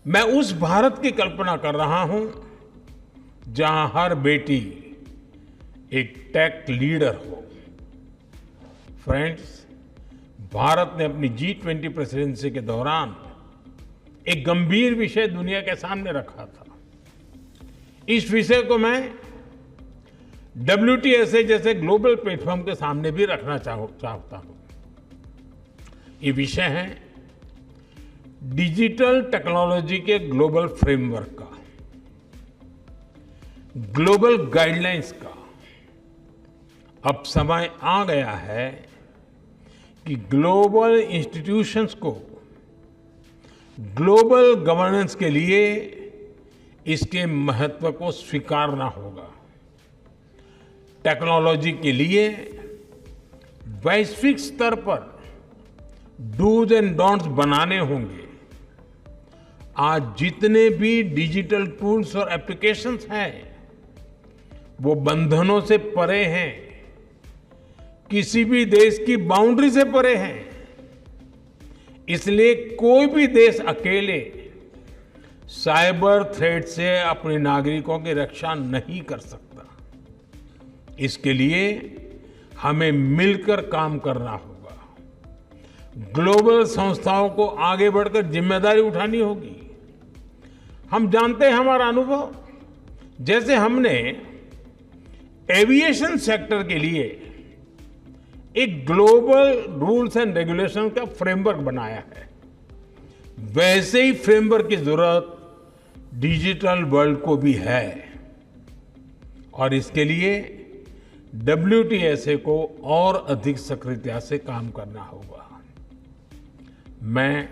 मैं उस भारत की कल्पना कर रहा हूं जहां हर बेटी एक टेक लीडर हो। फ्रेंड्स, भारत ने अपनी G20 प्रेसिडेंसी के दौरान एक गंभीर विषय दुनिया के सामने रखा था। इस विषय को मैं WTSA जैसे ग्लोबल प्लेटफॉर्म के सामने भी रखना चाहता हूं। ये विषय है डिजिटल टेक्नोलॉजी के ग्लोबल फ्रेमवर्क का, ग्लोबल गाइडलाइंस का। अब समय आ गया है कि ग्लोबल इंस्टीट्यूशंस को ग्लोबल गवर्नेंस के लिए इसके महत्व को स्वीकारना होगा। टेक्नोलॉजी के लिए वैश्विक स्तर पर डूज एंड डोंट्स बनाने होंगे। आज जितने भी डिजिटल टूल्स और एप्लीकेशंस हैं वो बंधनों से परे हैं, किसी भी देश की बाउंड्री से परे हैं। इसलिए कोई भी देश अकेले साइबर थ्रेट से अपने नागरिकों की रक्षा नहीं कर सकता। इसके लिए हमें मिलकर काम करना होगा। ग्लोबल संस्थाओं को आगे बढ़कर जिम्मेदारी उठानी होगी। हम जानते हैं, हमारा अनुभव, जैसे हमने एविएशन सेक्टर के लिए एक ग्लोबल रूल्स एंड रेगुलेशन का फ्रेमवर्क बनाया है, वैसे ही फ्रेमवर्क की जरूरत डिजिटल वर्ल्ड को भी है। और इसके लिए WTSA को और अधिक सक्रियता से काम करना होगा। मैं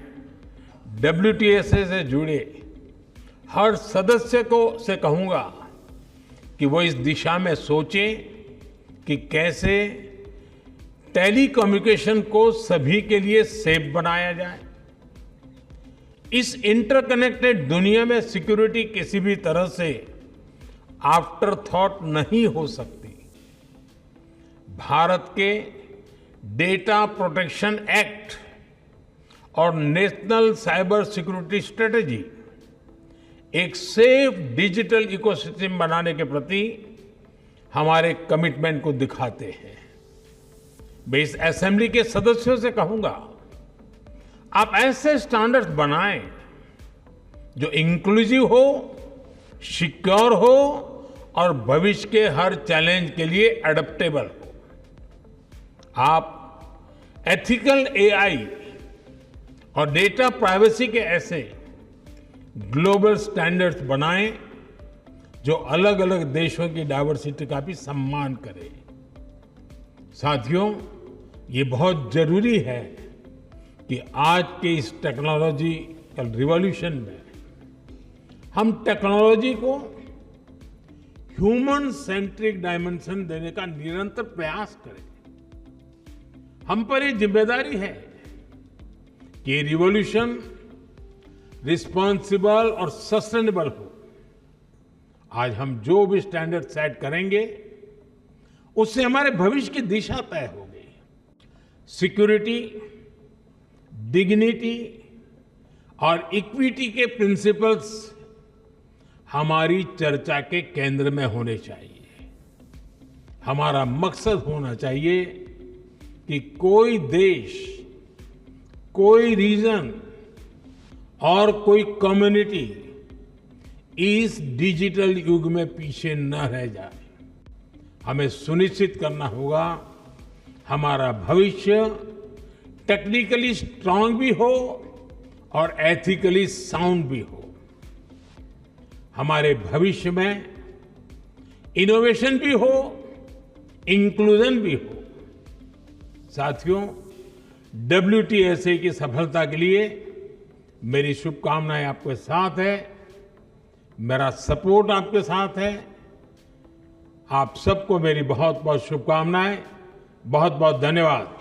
WTSA से जुड़े हर सदस्य से कहूंगा कि वो इस दिशा में सोचें कि कैसे टेलीकम्युनिकेशन को सभी के लिए सेफ बनाया जाए। इस इंटरकनेक्टेड दुनिया में सिक्योरिटी किसी भी तरह से आफ्टर थॉट नहीं हो सकती। भारत के डेटा प्रोटेक्शन एक्ट और नेशनल साइबर सिक्योरिटी स्ट्रेटेजी एक सेफ डिजिटल इकोसिस्टम बनाने के प्रति हमारे कमिटमेंट को दिखाते हैं। मैं इस असेंबली के सदस्यों से कहूंगा, आप ऐसे स्टैंडर्ड्स बनाएं जो इंक्लूसिव हो, सिक्योर हो और भविष्य के हर चैलेंज के लिए एडेप्टेबल हो। आप एथिकल AI और डेटा प्राइवेसी के ऐसे ग्लोबल स्टैंडर्ड्स बनाएं जो अलग अलग देशों की डाइवर्सिटी का भी सम्मान करें। साथियों, ये बहुत जरूरी है कि आज के इस टेक्नोलॉजिकल रिवॉल्यूशन में हम टेक्नोलॉजी को ह्यूमन सेंट्रिक डायमेंशन देने का निरंतर प्रयास करें। हम पर ये जिम्मेदारी है कि ये रिवॉल्यूशन रिस्पॉन्सिबल और सस्टेनेबल हो। आज हम जो भी स्टैंडर्ड सेट करेंगे उससे हमारे भविष्य की दिशा तय होगी। सिक्योरिटी, डिग्निटी और इक्विटी के प्रिंसिपल्स हमारी चर्चा के केंद्र में होने चाहिए। हमारा मकसद होना चाहिए कि कोई देश, कोई रीजन और कोई कम्युनिटी इस डिजिटल युग में पीछे न रह जाए। हमें सुनिश्चित करना होगा हमारा भविष्य टेक्निकली स्ट्रांग भी हो और एथिकली साउंड भी हो। हमारे भविष्य में इनोवेशन भी हो, इंक्लूजन भी हो। साथियों, WTSA की सफलता के लिए मेरी शुभकामनाएं आपके साथ है, मेरा सपोर्ट आपके साथ है। आप सबको मेरी बहुत बहुत शुभकामनाएं। बहुत बहुत धन्यवाद।